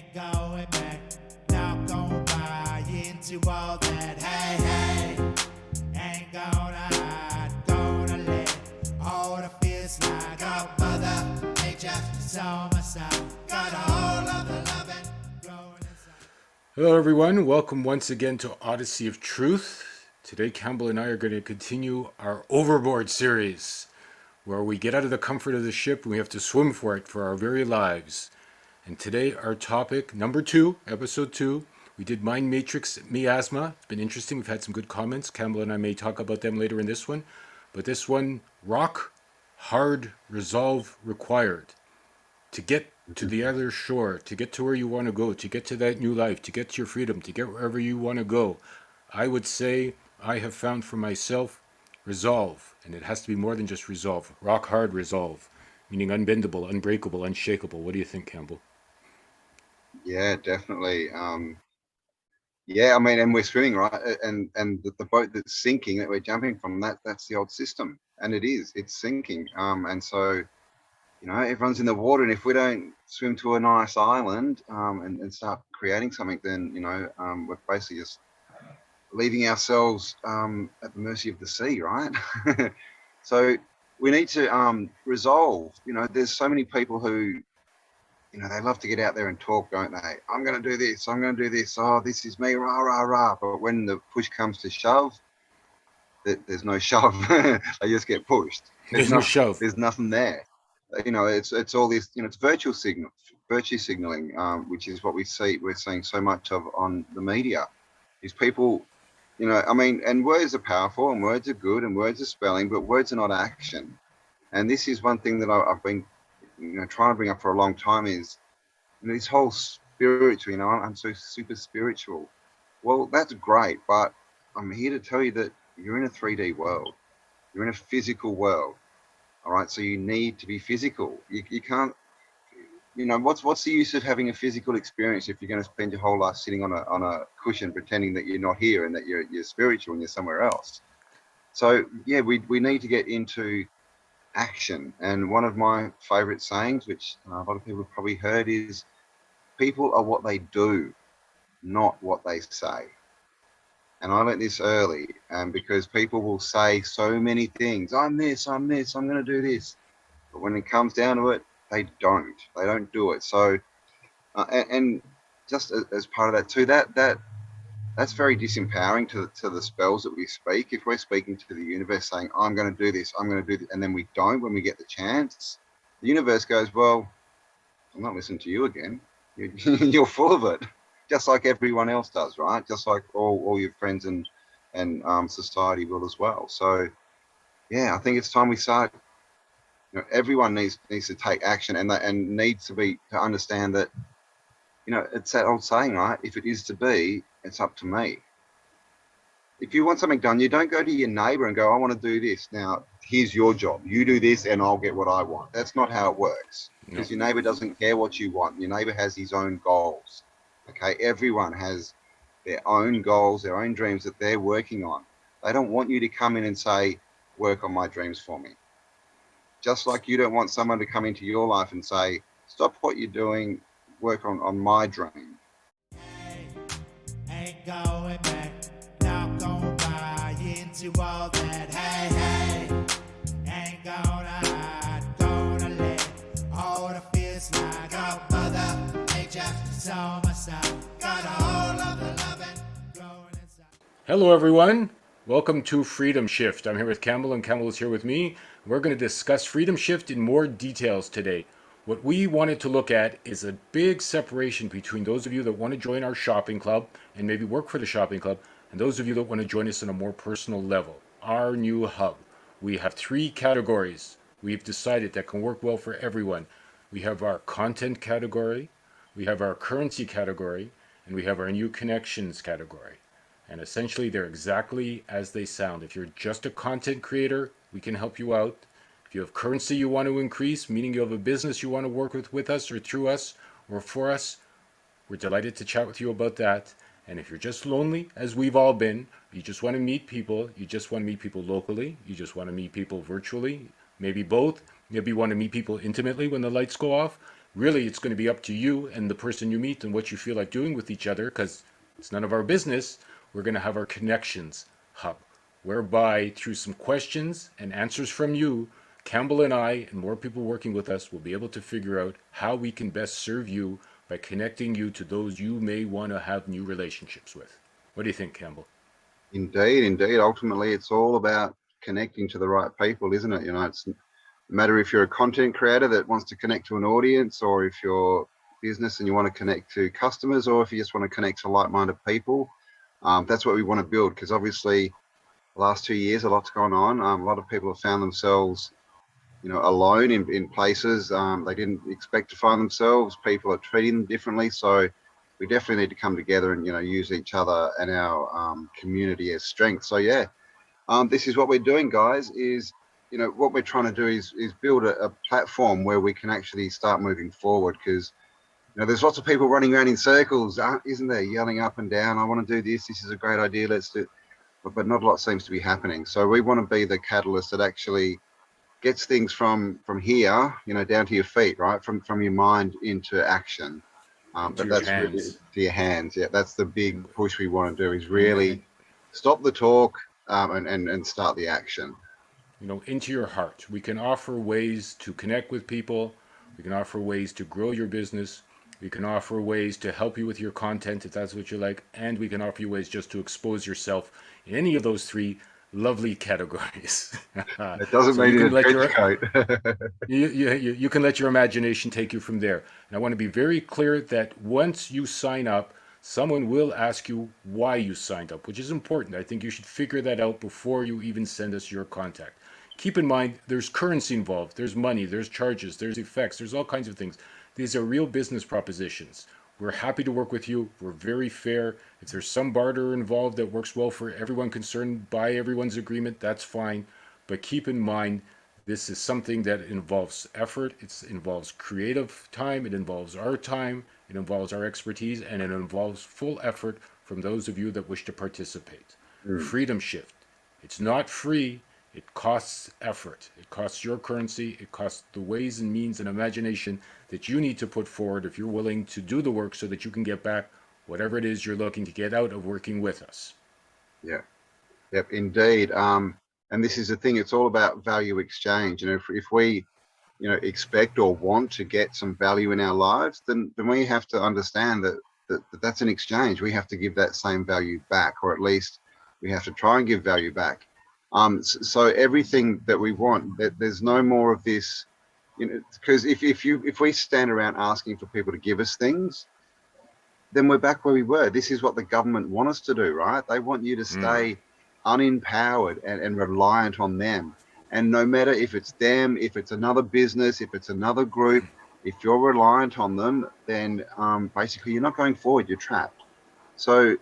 Ain't going back, not gonna buy into all that. Hey, ain't gonna hide, gonna let all the fears slide. Got mother nature is on my side, got all of the loving growing inside. Hello everyone, welcome once again to Oddyssee of Truth. Today Campbell and I are going to continue our Overboard series, where we get out of the comfort of the ship and we have to swim for it for our very lives. And today our topic, number 2, episode 2, we did Mind Matrix Miasma. It's been interesting, we've had some good comments. Campbell and I may talk about them later in this one. But this one, rock, hard, resolve required. To get to the other shore, to get to where you want to go, to get to that new life, to get to your freedom, to get wherever you want to go, I would say I have found for myself resolve. And it has to be more than just resolve. Rock hard resolve, meaning unbendable, unbreakable, unshakable. What do you think, Campbell? Yeah, definitely. Yeah, I mean, and we're swimming, right? And the boat that's sinking that we're jumping from, that's the old system, and it's sinking. And so, everyone's in the water, and if we don't swim to a nice island, and start creating something, then we're basically just leaving ourselves at the mercy of the sea, right? So we need to resolve. There's so many people who they love to get out there and talk, don't they? I'm going to do this. I'm going to do this. Oh, this is me, rah, rah, rah. But when the push comes to shove, there's no shove. They just get pushed. There's no shove. There's nothing there. It's all this, it's virtue signaling, which is what we're seeing so much of on the media. Is people, and words are powerful and words are good and words are spelling, but words are not action. And this is one thing that I've been trying to bring up for a long time is this whole spiritual, I'm so super spiritual. Well, that's great, but I'm here to tell you that you're in a 3D world. You're in a physical world. All right. So you need to be physical. You can't, what's the use of having a physical experience if you're going to spend your whole life sitting on a cushion pretending that you're not here and that you're spiritual and you're somewhere else. So yeah, we need to get into action. And one of my favorite sayings, which a lot of people have probably heard, is people are what they do, not what they say. And I learned this early, because people will say so many things. I'm this, I'm going to do this. But when it comes down to it, they don't do it. So, and just as part of that too, that's very disempowering to the spells that we speak. If we're speaking to the universe saying, I'm going to do this, I'm going to do this, and then we don't when we get the chance, the universe goes, well, I'm not listening to you again. You're full of it, just like everyone else does, right? Just like all your friends and society will as well. So, yeah, I think it's time we start. Everyone needs to take action and needs to understand that, it's that old saying, right? If it is to be, it's up to me. If you want something done, you don't go to your neighbor and go, I want to do this. Now, here's your job. You do this and I'll get what I want. That's not how it works. Because your neighbor doesn't care what you want. Your neighbor has his own goals. Okay? Everyone has their own goals, their own dreams that they're working on. They don't want you to come in and say, work on my dreams for me. Just like you don't want someone to come into your life and say, stop what you're doing, work on my dream. Ain't going back, not gonna buy into all that. Hey, ain't gonna hide, gonna let all the fears slide. Got mother nature is on my side, got all of the loving growing inside. Hello everyone, welcome to Freedom Shift. I'm here with Campbell and Campbell is here with me. We're going to discuss Freedom Shift in more details today. What we wanted to look at is a big separation between those of you that want to join our shopping club and maybe work for the shopping club, and those of you that want to join us on a more personal level. Our new hub. We have 3 categories we've decided that can work well for everyone. We have our content category, we have our currency category, and we have our new connections category. And essentially they're exactly as they sound. If you're just a content creator, we can help you out. If you have currency you want to increase, meaning you have a business you want to work with us or through us or for us, we're delighted to chat with you about that. And if you're just lonely, as we've all been, you just want to meet people, you just want to meet people locally, you just want to meet people virtually, maybe both, maybe you want to meet people intimately when the lights go off, Really, it's going to be up to you and the person you meet and what you feel like doing with each other, because it's none of our business. We're going to have our connections hub, whereby through some questions and answers from you, Campbell and I and more people working with us will be able to figure out how we can best serve you by connecting you to those you may want to have new relationships with. What do you think, Campbell? Indeed, indeed. Ultimately, it's all about connecting to the right people, isn't it? It's no matter if you're a content creator that wants to connect to an audience, or if you're business and you want to connect to customers, or if you just want to connect to like-minded people. That's what we want to build, because obviously the last 2 years, a lot's gone on. A lot of people have found themselves, alone in places they didn't expect to find themselves. People are treating them differently. So we definitely need to come together and, use each other and our community as strength. So yeah, this is what we're doing, guys, is, what we're trying to do is build a platform where we can actually start moving forward, because, there's lots of people running around in circles, isn't there, yelling up and down, I want to do this. This is a great idea. Let's do it. But not a lot seems to be happening. So we want to be the catalyst that actually gets things from here, down to your feet, right? From your mind into action. Into But your that's really hands. to your hands. Yeah, that's the big And, push we want to do, is and really stop the talk, and start the action. into your heart. We can offer ways to connect with people. We can offer ways to grow your business. We can offer ways to help you with your content if that's what you like. And we can offer you ways just to expose yourself in any of those three lovely categories. It doesn't So you mean in can a let trench your coat. you can let your imagination take you from there. And I want to be very clear that once you sign up, someone will ask you why you signed up, which is important. I think you should figure that out before you even send us your contact. Keep in mind, there's currency involved, there's money, there's charges, there's effects, there's all kinds of things. These are real business propositions. We're happy to work with you. We're very fair. If there's some barter involved that works well for everyone concerned by everyone's agreement, that's fine. But keep in mind, this is something that involves effort, it involves creative time, it involves our time, it involves our expertise, and it involves full effort from those of you that wish to participate. Mm, Freedom Shift. It's not free. It costs effort. It costs your currency. It costs the ways and means and imagination that you need to put forward if you're willing to do the work so that you can get back whatever it is you're looking to get out of working with us. yeah. Yep, indeed. And this is the thing, it's all about value exchange. If we, expect or want to get some value in our lives, then we have to understand that's an exchange. We have to give that same value back, or at least we have to try and give value back. So everything that we want, there's no more of this, because if we stand around asking for people to give us things, then we're back where we were. This is what the government want us to do, right? They want you to stay unempowered and reliant on them. And no matter if it's them, if it's another business, if it's another group, if you're reliant on them, then basically you're not going forward. You're trapped. So,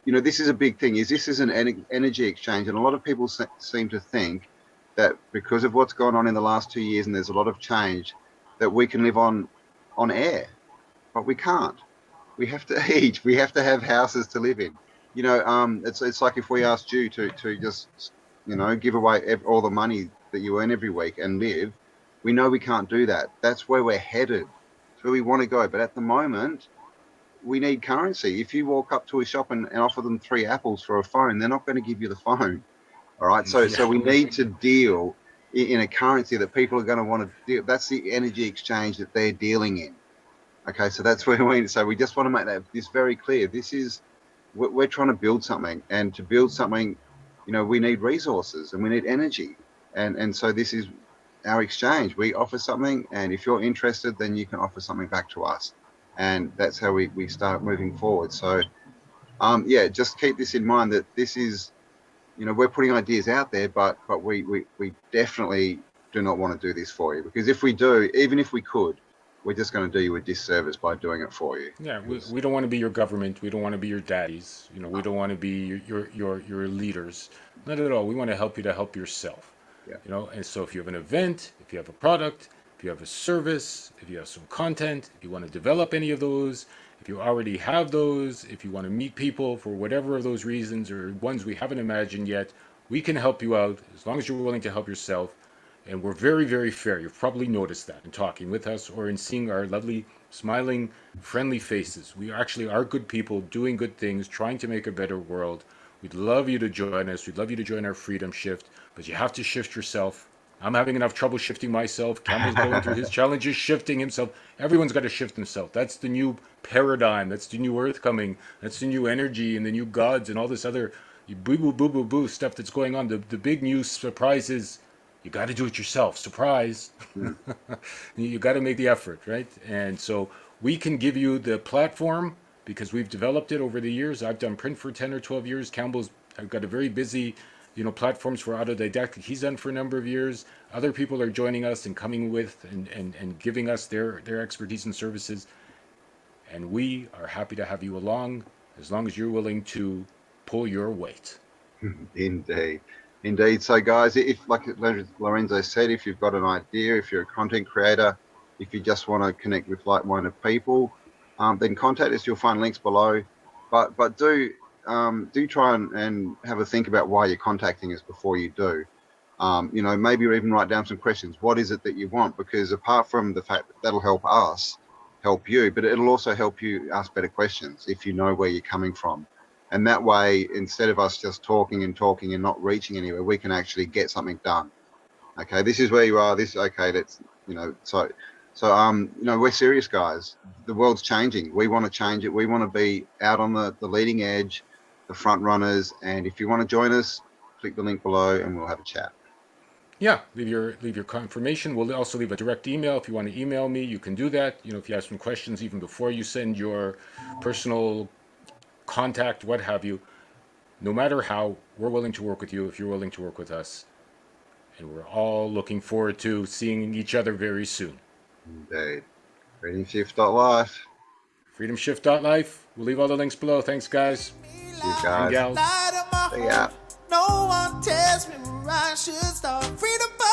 this is a big thing. This is an energy exchange, and a lot of people seem to think that because of what's gone on in the last 2 years, and there's a lot of change, that we can live on air, but we can't. We have to eat. We have to have houses to live in. It's like if we asked you to just, give away all the money that you earn every week and live. We know we can't do that. That's where we're headed. It's where we want to go. But at the moment, we need currency. If you walk up to a shop and offer them 3 apples for a phone, they're not going to give you the phone. All right. So Yeah. we need to deal in a currency that people are going to want to deal. That's the energy exchange that they're dealing in. Okay, so that's where we. So we just want to make this very clear. This is we're trying to build something, and to build something, we need resources and we need energy, and so this is our exchange. We offer something, and if you're interested, then you can offer something back to us, and that's how we start moving forward. So, yeah, just keep this in mind, that this is, we're putting ideas out there, but we definitely do not want to do this for you, because if we do, even if we could, we're just going to do you a disservice by doing it for you. Yeah, Because we don't want to be your government. We don't want to be your daddies. We don't want to be your leaders. Not at all. We want to help you to help yourself. yeah, And so if you have an event, if you have a product, if you have a service, if you have some content, if you want to develop any of those, if you already have those, if you want to meet people for whatever of those reasons or ones we haven't imagined yet, we can help you out as long as you're willing to help yourself. And we're very, very fair. You've probably noticed that in talking with us or in seeing our lovely, smiling, friendly faces. We actually are good people doing good things, trying to make a better world. We'd love you to join us. We'd love you to join our Freedom Shift, but you have to shift yourself. I'm having enough trouble shifting myself. Campbell's going through his challenges shifting himself. Everyone's got to shift himself. That's the new paradigm. That's the new earth coming. That's the new energy and the new gods and all this other boo boo boo boo boo stuff that's going on. The big new surprise is you got to do it yourself. Surprise. Mm. You got to make the effort, right? And so we can give you the platform because we've developed it over the years. I've done print for 10 or 12 years. Campbell's I've got a very busy, platforms for Autodidactic. He's done for a number of years. Other people are joining us and coming with and giving us their expertise and services. And we are happy to have you along as long as you're willing to pull your weight. Indeed. Indeed. So, guys, if, like Lorenzo said, if you've got an idea, if you're a content creator, if you just want to connect with like-minded people, then contact us. You'll find links below. But do try and have a think about why you're contacting us before you do. Maybe even write down some questions. What is it that you want? Because apart from the fact that that'll help us, help you, but it'll also help you ask better questions if you know where you're coming from. And that way, instead of us just talking and not reaching anywhere, we can actually get something done. Okay, this is where you are. We're serious, guys. The world's changing. We want to change it. We want to be out on the leading edge, the front runners. And if you want to join us, click the link below and we'll have a chat. Yeah, leave your confirmation. We'll also leave a direct email. If you want to email me, you can do that. If you have some questions even before you send your personal contact, what have you. No matter how, we're willing to work with you if you're willing to work with us. And we're all looking forward to seeing each other very soon. Indeed. FreedomShift.life. FreedomShift.life. We'll leave all the links below. Thanks, guys. You guys. And gals. See ya. No one tells me where I should start. Freedom.